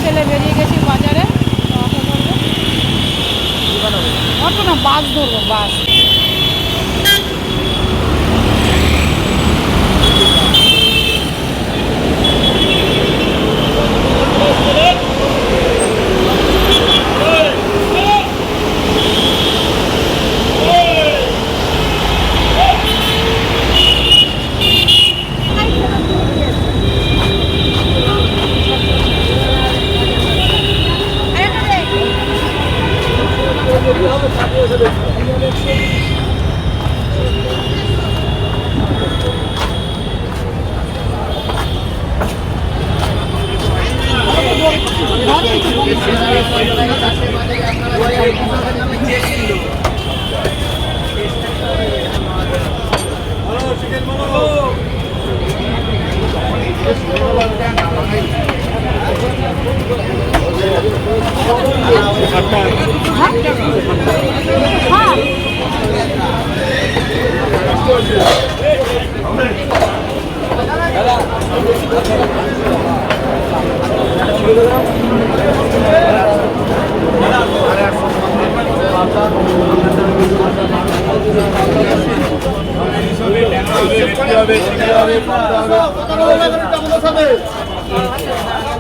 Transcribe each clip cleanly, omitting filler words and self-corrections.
ছেলে বেরিয়ে গেছি বাজারে, অটো ধরবো। অটো না, বাস ধরবো, বাস।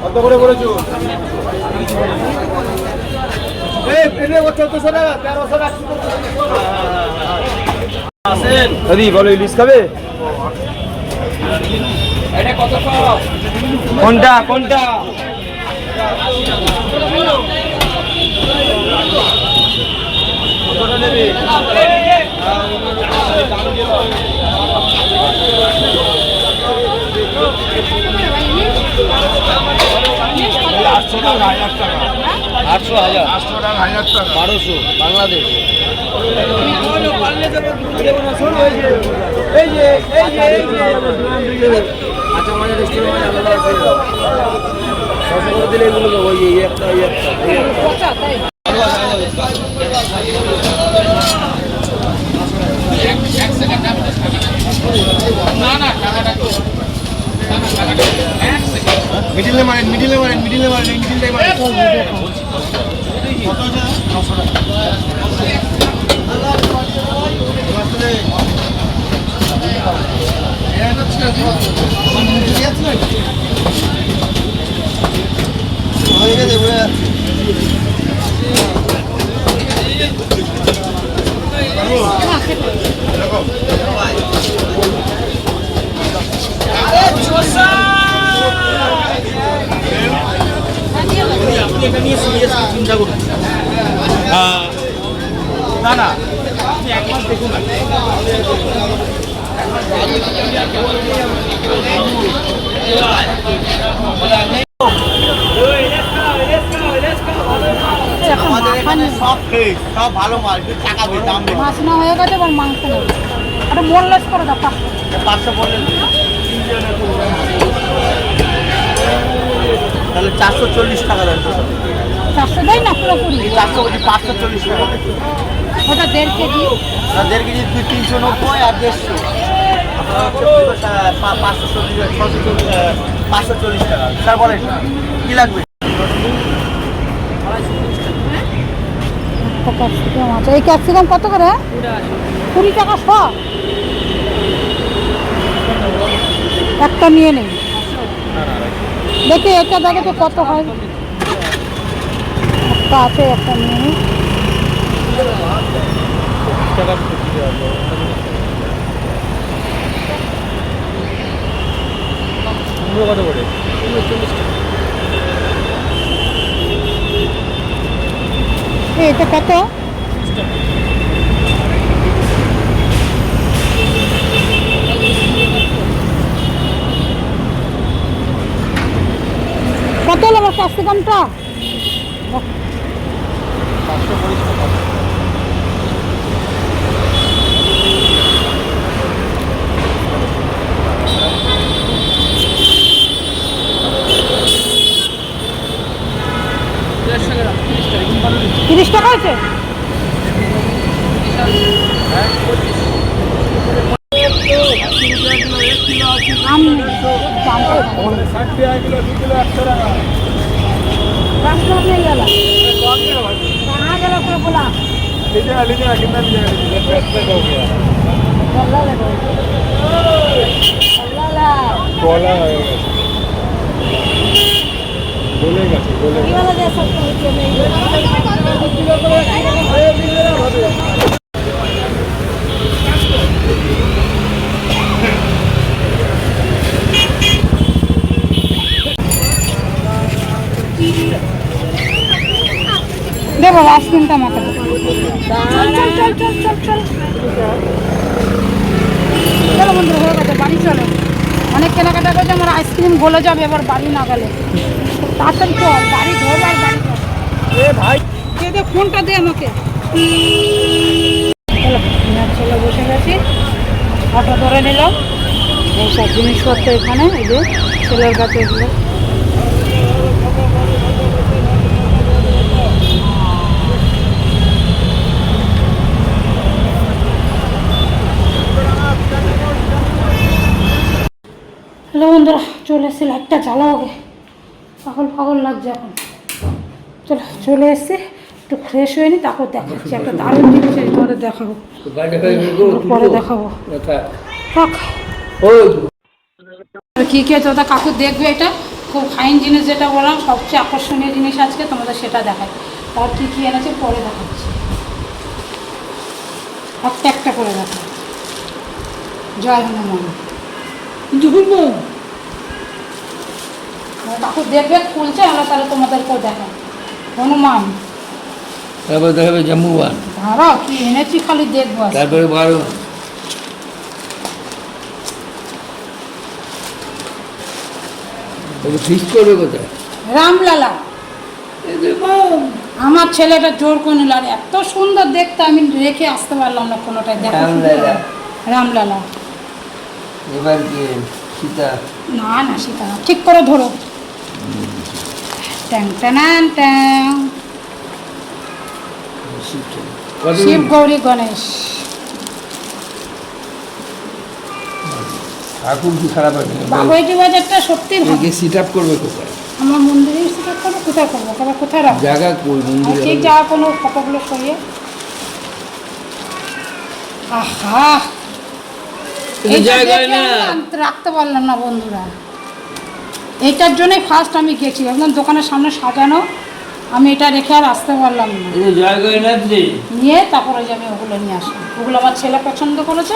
কত করে করেছো? বলো ইলিশ খাবে? কোনটা কোনটা? কতটা নেবে? আটশো হাজার 1200 বাংলাদেশ। আচ্ছা মানে রেস্টুরেন্ট আলাদা আছে, 600 করে দিলে এগুলো ওই একটা মিডিলে মারেন এটা নিয়ে সিরিয়াস চিন্তা করুন। না না, আপনি এক মাস দেখুন না। সব ভালো মাল, টাকা দিয়ে দাম দেবে। মাছ না হয়ে গেছে, এবার মাংস নেবে। একটা বোনলেস করে দাও, 500 বললেন, তাহলে 440 টাকা দেন। 400 দেয় না পুরোপুরি? 400 বলছি, 540 টাকা। ওটা 1.5 কেজি। 1.5 কেজি 390 আর 150। 540 টাকা। স্যার বলেন কি লাগবে? ক্যাপসিকাম আছে। এই ক্যাপসিকাম কত করে? 20 টাকা শ। একটা নিয়ে নেই, দেখি এটা দেখে তো কত হয়। একটা আছে, একটা নিয়ে নেই। কত করে? এটা কত? কত হলো আমার ক্যাপসিকামটা? 30 টাকা আছে। আম দাম 60 টাকা কিলো, 2 কিলো 100 টাকা। रास्ता नहीं गला कहाँ गला कोई बोला लीजिएगा कितना लीजिएगा हो गया अल्लाह ला अल्लाह ला बोला बोलेगा ये वाला दे सकते हो कि नहीं दे बाबा आइसक्रीमটা মাখা দে চল চল চল চল চল চলো বন্ধু হয়ে গেছে বাড়ি চলো অনেক কেনাকাটা করেছে আমার আইসক্রিম গলে যাবে এবার বাড়ি না গেলে তাড়াতাড়ি চল বাড়ি ধর আর বাড়ি চল ए भाई দে দে ফোনটা দে আমাকে চলো ছেলে বসে গেছি অটো ধরে নিলাম এই সব জিনিসপত্র এখানে এই যে ছেলের কাছে এগুলো হ্যালো বন্ধুরা চলে এসেছি লাইটটা জ্বালাও আগে পাগল পাগল লাগছে এখন চলো চলে এসেছি একটু ফ্রেশ হয়ে নি তারপর দেখাচ্ছি একটা দারুণ জিনিস আছে তোমাদের দেখাবো পরে দেখাবো থাক কী কী আছে ওটা কাকু দেখবে এটা খুব ফাইন জিনিস যেটা বললাম সবচেয়ে আকর্ষণীয় জিনিস আজকে তোমাদের সেটা দেখায় তার কী কী এনেছে পরে দেখাচ্ছি একটা একটা করে দেখা জয় হনুমান কাকু দেখবে খুলছে আমরা তাহলে তোমাদেরকেও দেখাই হনুমান তারপরে দেখাবে জাম্বুবান দাঁড়াও কি এনেছি খালি দেখবো তারপরে বারো ফিক্স করবে কোথায় রামলালা আমার ছেলেটা জোর করে নিল আর এত সুন্দর দেখতে আমি রেখে আসতে পারলাম না কোনোটাই দেখো রামলালা। রামলালা এবার কি সীতা না না সীতা না। ঠিক করে ধরো ট্যাং ট্যাং ট্যাং শিব গৌরী গণেশ ঠাকুর কি খারাপ আছে বাগুইটি বাজারটা সত্যি ভালো সিট আপ করবে কোথায় আমার মন্দিরে সেটা করবো কোথায় করবো তবে কোথায় রাখবো জায়গা কই মন্দিরে ঠিক যা কোনো ফটোগুলো সরিয়ে আহা কিন্তু এইটা জায়গায় দেখে না। আমি রাখতে পারলাম না বন্ধুরা এইটার জন্যই ফার্স্ট আমি গেছি একদম দোকানের সামনে সাজানো আমি এটা রেখে আর আসতে পারলাম না এই জায়গায় না দিদি নিয়ে তারপরে যে আমি ওগুলো নিয়ে আসলাম ওগুলো আমার ছেলে পছন্দ করেছে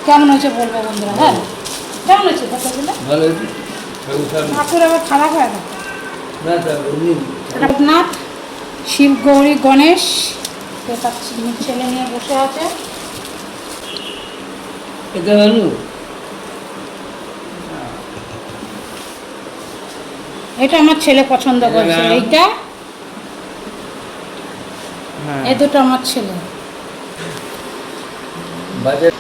কেমন হয়েছে বলবো বন্ধুরা হ্যাঁ কেমন হয়েছে কতগুলো ভালো হয়েছে ঠাকুর সামনে। ঠাকুর আবার খারাপ হয় না না তা উনি রঘুনাথ শিব গৌরী গণেশ তার ছেলে নিয়ে বসে আছে এটা ভালো এটা আমার ছেলে পছন্দ করেছে হ্যাঁ। এইটা হ্যাঁ এই দুটো আমার ছেলে বাজার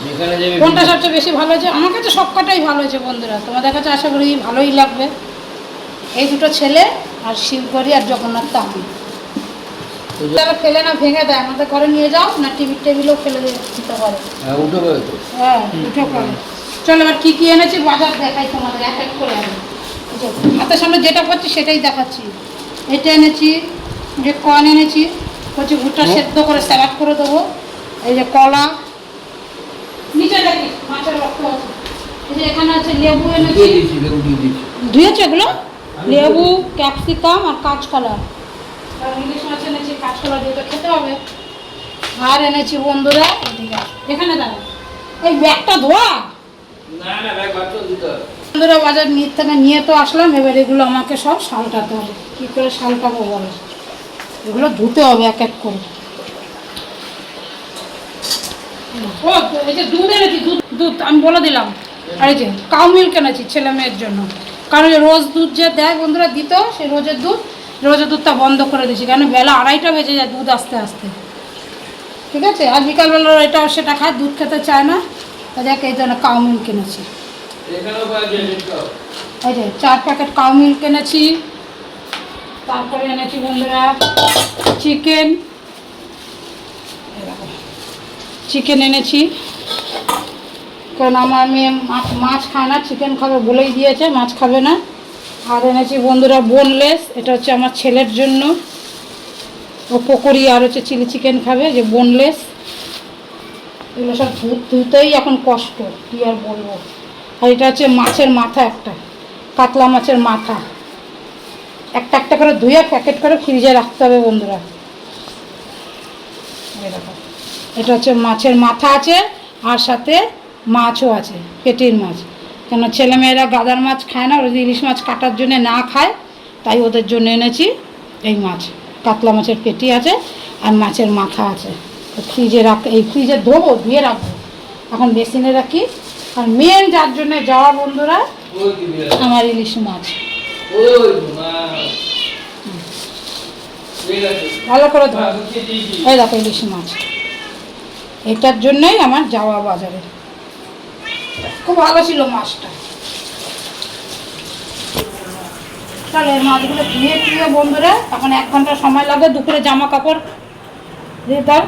যেখানে যাবে কোনটা সবচেয়ে বেশি ভালো হয়েছে আমার কাছে সব কটাই ভালো হয়েছে বন্ধুরা তোমাদের কাছে আশা করি ভালোই লাগবে এই দুটো ছেলে আর শিবগড়ি আর জগন্নাথ আমি তারা ফেলে না ভেঙে দেয় আমাদের ঘরে নিয়ে যাও না টিভির টেবিলেও ফেলে দিতে পারে হ্যাঁ উঠে পাবে তো হ্যাঁ উঠে পড়ে চলো এবার কী কী এনেছি বাজার দেখাই তোমাদের এক এক করে আনো এই যে হাতের সামনে যেটা পাচ্ছি সেটাই দেখাচ্ছি এটা এনেছি যে কর্ন এনেছি হচ্ছে ভুট্টা সেদ্ধ করে স্যালাড করে দেবো এই যে কলা নিচে দেখি মাছের রক্ত আছে এই যে এখানে আছে লেবু এনেছি দিয়ে দিয়েছি লেবু দিয়ে দিয়েছি ধুয়েছে এগুলো লেবু ক্যাপসিকাম আর কাঁচকলা আর ইলিশ মাছ এনেছি কাঁচকলা দিয়ে তো খেতে হবে আর এনেছি বন্ধুরা এদিকে আসো। এখানে দাঁড়া এই ব্যাগটা ধোয়া না না ব্যাগ বাচ্চা দিতে হবে বন্ধুরা বাজার থেকে নিয়ে তো আসলাম এবার এগুলো আমাকে সব সালটাতে হবে কী করে সালটাবো বলো এগুলো ধুতে হবে এক এক করে ও এই যে দুধ এনেছি দুধ দুধ আমি বলে দিলাম আর এই যে কাউ মিল্ক এনেছি ছেলে মেয়ের জন্য কারণ এই রোজ দুধ যে দেয় বন্ধুরা দিত সেই রোজের দুধটা বন্ধ করে দিয়েছি কারণ বেলা 2:30 বেজে যায় দুধ আসতে আসতে ঠিক আছে আর বিকালবেলা এটা সেটা খায় দুধ খেতে চায় না তাদেরকে এই জন্য কাউ মিল্ক কিনেছি এখানেও পাওয়া যায় এই যে 4 প্যাকেট কাউ মিল্ক এনেছি তারপরে এনেছি বন্ধুরা চিকেন চিকেন এনেছি কারণ আমার মেয়ে মাছ খায় না চিকেন খাবে বলেই দিয়েছে মাছ খাবে না আর এনেছি বন্ধুরা বোনলেস, এটা হচ্ছে আমার ছেলের জন্য। ও পকোড়ি আর হচ্ছে চিলি চিকেন খাবে, যে বোনলেস। এগুলো সব ধুতেই এখন কষ্ট, কী আর বলবো। আর এটা হচ্ছে মাছের মাথা, একটা কাতলা মাছের মাথা, একটা একটা করে ধুয়ে প্যাকেট করে ফ্রিজে রাখতে হবে বন্ধুরা। এরকম এটা হচ্ছে মাছের মাথা আছে, আর সাথে মাছও আছে, পেটির মাছ। কেন ছেলেমেয়েরা গাদার মাছ খায় না, ওরা যদি ইলিশ মাছ কাটার জন্য না খায়, তাই ওদের জন্য এনেছি এই মাছ। কাতলা মাছের পেটি আছে আর মাছের মাথা আছে। তো ফ্রিজে এই ফ্রিজে ধুয়ে রাখবো, এখন বেসিনে রাখি। আর মেন যার জন্য যাওয়া বন্ধুরা, আমার ইলিশ মাছ। ভালো করে ধর, এই দেখো ইলিশ মাছ, এটার জন্যই আমার যাওয়া বাজারে। খুব ভালো ছিল মাছটা। তাহলে এই মাছগুলো ধুয়ে বন্ধুরা, এখন 1 ঘন্টা সময় লাগে। দুপুরে জামা কাপড় দিয়ে দাও,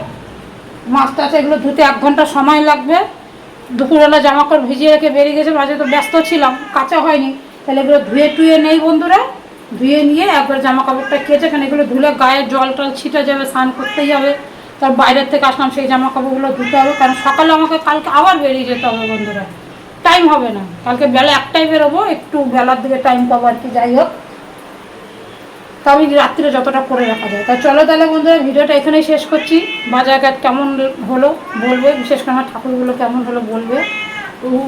মাছটা আছে, এগুলো ধুতে 1 ঘন্টা সময় লাগবে। দুপুরবেলা জামা কাপড় ভিজিয়ে রেখে বেরিয়ে গেছে, মাঝে তো ব্যস্ত ছিলাম, কাঁচা হয়নি। তাহলে এগুলো ধুয়ে নেই বন্ধুরা, ধুয়ে নিয়ে একবার জামা কাপড়টা কেচে, এখানে এগুলো ধুলে গায়ে জল টল ছিটে যাবে, স্নান করতেই হবে। তার বাইরের থেকে আসলাম, সেই জামা কাপড়গুলো ধুতে হবে, কারণ সকালে আমাকে কালকে আবার বেরিয়ে যেতে হবে বন্ধুরা, টাইম হবে না। কালকে বেলা 1টায় বেরোবো, একটু বেলার দিকে টাইম পাবো আর কি। যাই হোক, তা আমি রাত্রে যতটা করে রাখা যায়। তা চলো তাহলে বন্ধুরা, ভিডিওটা এখানেই শেষ করছি। বাজারঘাট কেমন হলো বলবে, বিশেষ করে আমার ঠাকুরগুলো কেমন হলো বলবে।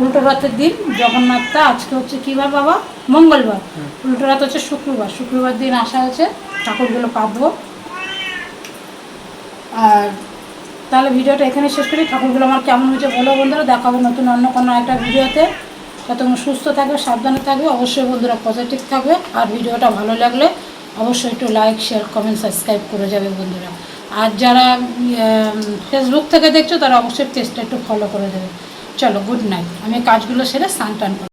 উল্টো রথের দিন জগন্নাথটা, আজকে হচ্ছে কী বার বাবা? মঙ্গলবার। উল্টো রথ হচ্ছে শুক্রবার দিন আসা হয়েছে, ঠাকুরগুলো পাবো। আর তাহলে ভিডিওটা এখানে শেষ করি। ঠাকুরগুলো আমার কেমন হয়েছে বলো বন্ধুরা, দেখাবো নতুন অন্য কোনো একটা ভিডিওতে। ততক্ষণ সুস্থ থাকবে, সাবধানে থাকবে, অবশ্যই বন্ধুরা পজিটিভ থাকবে। আর ভিডিওটা ভালো লাগলে অবশ্যই একটু লাইক, শেয়ার, কমেন্ট, সাবস্ক্রাইব করে যাবে বন্ধুরা। আর যারা ফেসবুক থেকে দেখছো, তারা অবশ্যই পেজটা একটু ফলো করে দেবে। চলো, গুড নাইট। আমি কাজগুলো সেরে স্নান টান